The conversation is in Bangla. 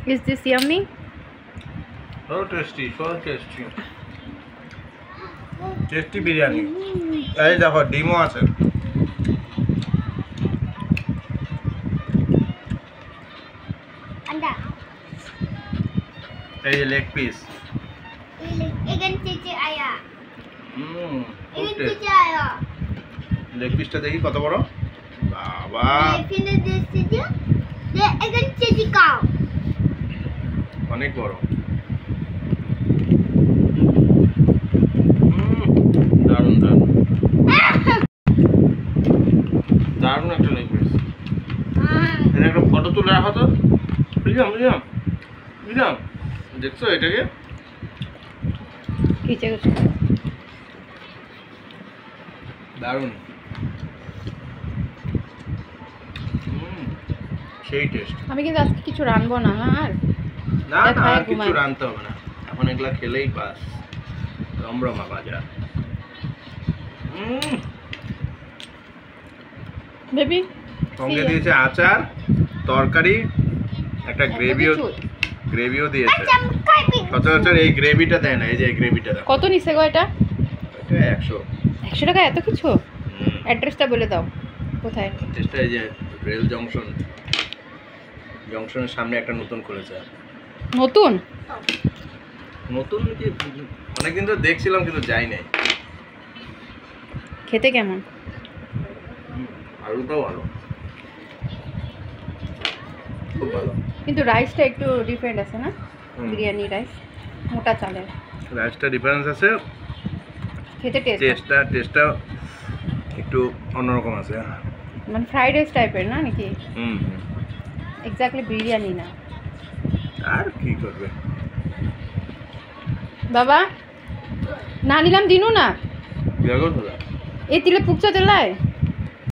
Is this yummy? So tasty, so tasty. Tasty biryani. এই দেখো ডিমও আছে। Anda. এই যে leg piece. Ikan cici ayah. খুব Ikan tasty. cici ayah. Leg পিসটা দেখি কত বড়। বাবা। Ini dia cici. Dia ikan cici kau. অনেক বড়। দারুণ দারুণ। দারুণ একটা লেগ পিস। এটা একটা ফটো তুলে রাখো তো। বুঝলাম বুঝলাম বুঝলাম। দেখছো এটাকে? কিচে দারুণ। সেই টেস্ট। আমি কিন্তু আজকে কিছু রানবো না আর না না কিছু রানতে হবে না, এখন এগুলা খেলেই পাস রমরমা বাজার। বেবি সঙ্গে দিয়েছে আচার, তরকারি, একটা গ্রেভিও দিয়েছে। সচরাচর এই গ্রেভিটা দেয় না, এই যে এই গ্রেভিটা দাও। কত নিছে গো এটা? এটা 100 টাকা এত কিছু? অ্যাড্রেসটা বলে দাও কোথায়? অ্যাড্রেসটা এই যে রেল জংশনের সামনে একটা নতুন খুলেছে। নতুন কি অনেকদিন তো দেখছিলাম কিন্তু যাই নাই। খেতে কেমন? আলুটাও ভালো, খুব ভালো। কিন্তু রাইসটা একটু ডিফারেন্ট আছে না? বিরিয়ানি রাইস মোটা চালের। রাইসটা ডিফারেন্স আছে, খেতে টেস্টটা একটু অন্যরকম আছে। মানে ফ্রাইড রাইস টাইপের না নাকি? হুম এক্স্যাক্টলি বিরিয়ানি না। আর কি করবে বাবা, না নিলাম দিনু না দেখো দাদা এই তিলে পুকচা তেলায়